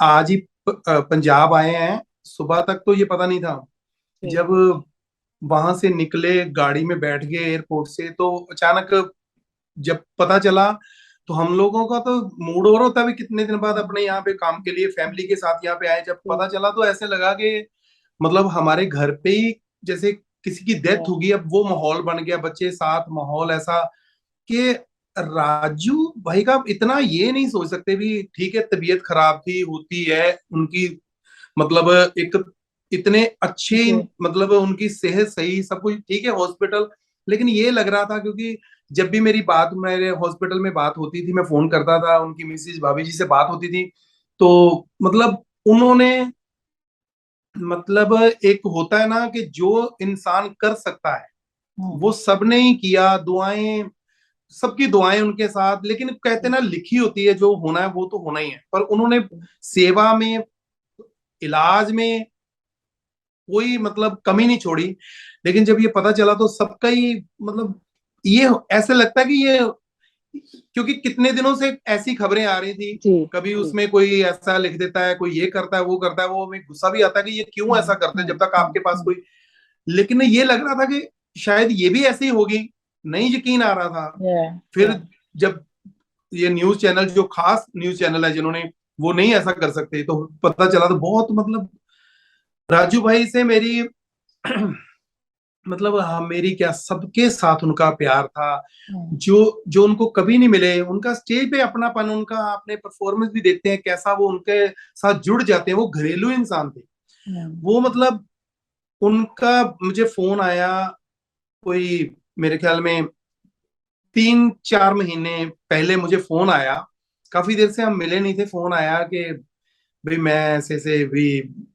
आज ही पंजाब आए हैं। सुबह तक तो ये पता नहीं था। जी। जब वहां से निकले, गाड़ी में बैठ गए एयरपोर्ट से, तो अचानक जब पता चला, तो हम लोगों का तो मूड और होता है भी कितने दिन बाद हम्म, अपने यहाँ पे काम के लिए फैमिली के साथ यहाँ पे आए। जब जी। पता चला तो ऐसे लगा कि मतलब हमारे घर पे ही जैसे किसी की डेथ या, होगी। अब वो माहौल बन गया, बच्चे साथ, माहौल ऐसा कि राजू भाई का इतना ये नहीं सोच सकते भी ठीक है तबीयत खराब थी, होती है उनकी, मतलब एक इतने अच्छे, जी। मतलब उनकी सेहत सही, सब कुछ ठीक है हॉस्पिटल। लेकिन ये लग रहा था क्योंकि जब भी मेरी बात मेरे हॉस्पिटल में बात होती थी, मैं फोन करता था, उनकी मिसिज भाभी जी से बात होती थी, तो मतलब उन्होंने, मतलब एक होता है ना कि जो इंसान कर सकता है हम्म, वो सबने ही किया। दुआएं, सबकी दुआएं उनके साथ। लेकिन कहते हैं ना, लिखी होती है जो होना है वो तो होना ही है, पर उन्होंने सेवा में, इलाज में कोई मतलब कमी नहीं छोड़ी। लेकिन जब ये पता चला तो सबका ही मतलब ये ऐसे लगता है कि ये, क्योंकि कितने दिनों से ऐसी खबरें आ रही थी, जी। कभी जी। उसमें कोई ऐसा लिख देता है, कोई ये करता है वो करता है, वो हमें गुस्सा भी आता है कि ये क्यों ऐसा करते हैं जब तक आपके पास हम्म। कोई। लेकिन ये लग रहा था कि शायद ये भी ऐसी होगी, नहीं यकीन आ रहा था। या, फिर या, जब ये न्यूज चैनल, जो खास न्यूज चैनल है जिन्होंने, वो नहीं ऐसा कर सकते, तो पता चला तो बहुत मतलब राजू भाई से मेरी मतलब हाँ, मेरी क्या, सबके साथ उनका प्यार था। हम्म, जो जो उनको कभी नहीं मिले, उनका स्टेज पे अपनापन, उनका आपने परफॉर्मेंस भी देखते हैं कैसा वो उनके साथ जुड़ जाते हैं। वो घरेलू इंसान थे हम्म, वो, मतलब उनका मुझे फोन आया कोई, मेरे ख्याल में 3-4 महीने पहले मुझे फोन आया। काफी देर से हम मिले नहीं थे, फोन आया कि भाई मैं ऐसे ऐसे भी,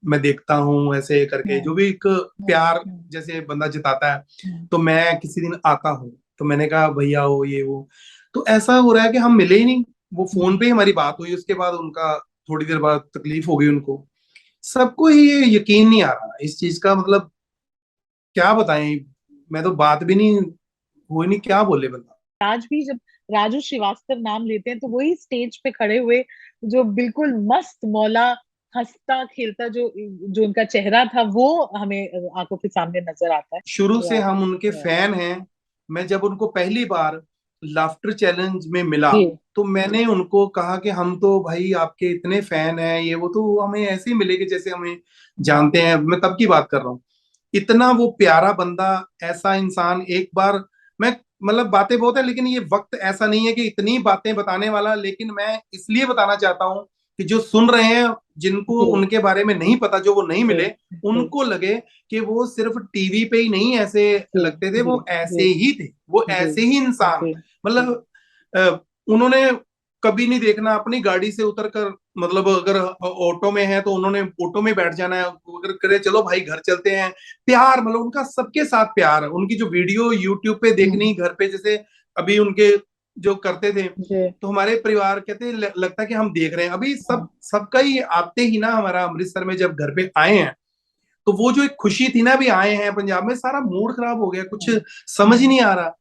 मैं देखता हूँ ऐसे करके, जो हम्म, भी एक हम्म, प्यार हम्म, जैसे बंदा जताता है। हम्म, तो मैं किसी दिन आता हूँ, तो मैंने कहा भैया हो ये वो। तो ऐसा हो रहा है कि हम मिले ही नहीं। वो फोन हम्म। पे ही हमारी बात हुई, उसके बाद उनका थोड़ी देर बाद तकलीफ हो गई उनको। सबको ही ये यकीन नहीं आ रहा इस चीज का, मतलब क्या बताएं। मैं तो बात भी नहीं, हो ही नहीं, क्या बोले बंदा। आज भी जब राजू श्रीवास्तव नाम लेते हैं तो वही स्टेज पे खड़े हुए, जो बिल्कुल मस्त मौला, हंसता खेलता जो जो उनका चेहरा था, वो हमें आंखों के सामने नजर आता है। शुरू से या, हम उनके या, फैन हैं। मैं जब उनको पहली बार लाफ्टर चैलेंज में मिला, जी। तो मैंने उनको कहा कि हम तो भाई आपके इतने फैन हैं, ये वो, तो हमें ऐसे ही मिले कि जैसे हमें हम्म, जानते हैं। मैं तब की बात कर रहा हूँ। इतना वो प्यारा बंदा, ऐसा इंसान एक बार, मैं मतलब बातें बहुत है लेकिन ये वक्त ऐसा नहीं है कि इतनी बातें बताने वाला। लेकिन मैं इसलिए बताना चाहता हूँ कि जो सुन रहे हैं, जिनको जी। उनके बारे में नहीं पता, जो वो नहीं जी। मिले, जी। उनको लगे कि वो सिर्फ टीवी पे ही नहीं ऐसे जी। लगते थे, जी। वो ऐसे जी। ही थे, वो जी। ऐसे ही इंसान। जी। मतलब उन्होंने कभी नहीं देखना अपनी गाड़ी से उतर कर, मतलब अगर ऑटो में है तो उन्होंने ऑटो में बैठ जाना है, अगर करे चलो भाई घर चलते हैं। प्यार, मतलब उनका सबके साथ प्यार है। उनकी जो वीडियो यूट्यूब पे देखनी घर पे, जैसे अभी उनके जो करते थे, जी। तो हमारे परिवार कहते लगता है कि हम देख रहे हैं अभी। हाँ, सबका ही आते ही ना, हमारा अमृतसर में जब घर पे आए हैं, तो वो जो एक खुशी थी ना, भी आए हैं पंजाब में, सारा मूड खराब हो गया, कुछ हाँ, समझ ही नहीं आ रहा।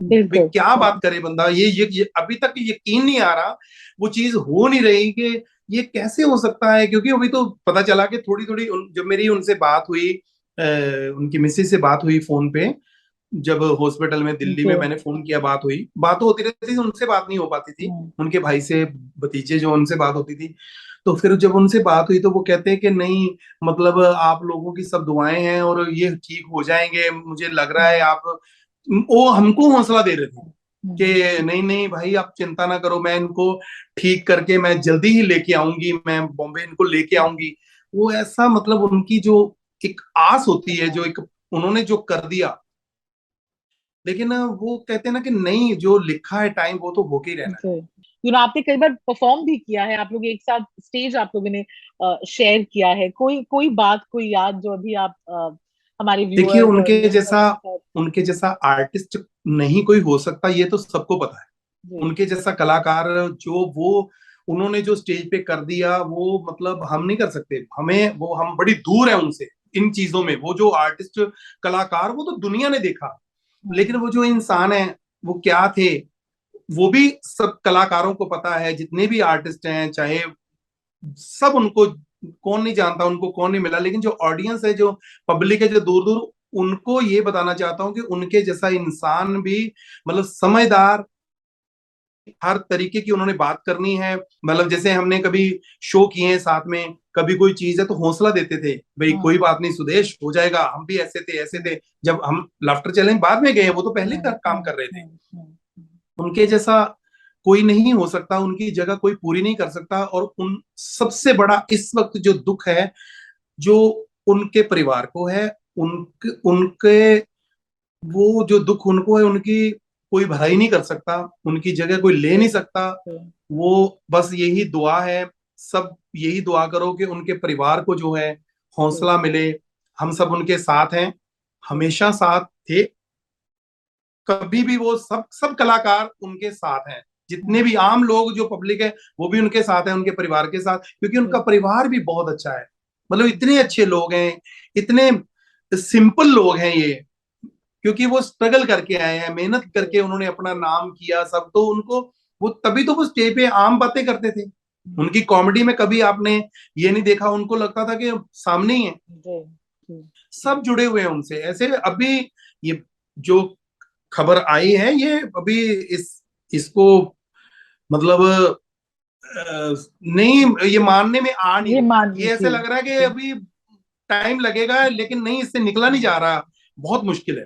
भी बिल्कुल। क्या बात करे बंदा, ये अभी तक यकीन नहीं आ रहा, वो चीज हो नहीं रही कि ये कैसे हो सकता है। क्योंकि अभी तो पता चला कि थोड़ी थोड़ी जब मेरी उनसे बात हुई, उनकी मिसेज से बात हुई फोन पे, जब हॉस्पिटल में दिल्ली जी। में मैंने फोन किया, बात हुई, बात तो होती रहती थी, उनसे बात नहीं हो पाती थी, हम्म, उनके भाई से, भतीजे जो, उनसे बात होती थी। तो फिर जब उनसे बात हुई तो वो कहते हैं कि नहीं, मतलब आप लोगों की सब दुआएं हैं और ये ठीक हो जाएंगे, मुझे लग रहा है हम्म, आप, वो हमको हौसला दे रहे थे हम्म, कि नहीं नहीं भाई आप चिंता ना करो, मैं इनको ठीक करके मैं जल्दी ही लेके आऊंगी, मैं बॉम्बे इनको लेके आऊंगी। वो ऐसा, मतलब उनकी जो एक आस होती है, जो एक उन्होंने जो कर दिया। लेकिन वो कहते हैं ना कि नहीं, जो लिखा है टाइम वो तो होके ही रहना है। जी। आपने कई बार परफॉर्म भी किया है, आप लोग एक साथ स्टेज आप लोगों ने शेयर किया है, कोई कोई बात, कोई याद जो अभी आप हमारे देखिए व्यूअर्स और लिसनर्स के साथ। उनके जैसा आर्टिस्ट नहीं कोई हो सकता, ये तो सबको पता है। जी। उनके जैसा कलाकार, जो वो उन्होंने जो स्टेज पे कर दिया, वो मतलब हम नहीं कर सकते। हमें वो, हम बड़ी दूर है उनसे इन चीजों में। वो जो आर्टिस्ट, कलाकार, वो तो दुनिया ने देखा। लेकिन हम्म, वो जो इंसान है, वो क्या थे, वो भी सब कलाकारों को पता है, जितने भी आर्टिस्ट हैं, चाहे सब उनको, कौन नहीं जानता उनको, कौन नहीं मिला, लेकिन जो ऑडियंस है, जो पब्लिक है, जो दूर दूर, उनको ये बताना चाहता हूँ कि उनके जैसा इंसान भी, मतलब समझदार, हर तरीके की उन्होंने बात करनी है। मतलब जैसे हमने कभी शो किए हैं साथ में, कभी कोई चीज है तो हौसला देते थे, भाई कोई हम्म बात नहीं सुदेश, हो जाएगा, हम भी ऐसे थे ऐसे थे। जब हम लाफ्टर चैलेंज बाद में गए, वो तो पहले काम कर रहे थे। उनके जैसा कोई नहीं हो सकता, उनकी जगह कोई पूरी नहीं कर सकता। और उन सबसे बड़ा इस वक्त जो दुख है, जो उनके परिवार को है, उनके उनके वो जो दुख उनको है, उनकी कोई भलाई नहीं कर सकता, उनकी जगह कोई ले नहीं सकता। वो बस यही दुआ है, सब यही दुआ करो कि उनके परिवार को जो है हौसला मिले। हम सब उनके साथ हैं, हमेशा साथ थे, कभी भी। वो सब सब कलाकार उनके साथ हैं, जितने भी आम लोग जो पब्लिक है वो भी उनके साथ है, उनके परिवार के साथ, क्योंकि उनका परिवार भी बहुत अच्छा है। मतलब इतने अच्छे लोग हैं, इतने सिंपल लोग हैं ये, क्योंकि वो स्ट्रगल करके आए हैं, मेहनत करके उन्होंने अपना नाम किया सब, तो उनको वो तभी तो वो स्टेज पे आम बातें करते थे। उनकी कॉमेडी में कभी आपने ये नहीं देखा, उनको लगता था कि सामने ही है। सब जुड़े हुए हैं उनसे। ऐसे अभी ये जो खबर आई है, ये अभी इसको मतलब नहीं, ये मानने में आ नहीं ये रहा। मान ये ऐसे जी लग रहा है कि जी। अभी टाइम लगेगा, लेकिन नहीं, इससे निकला नहीं जा रहा, बहुत मुश्किल है।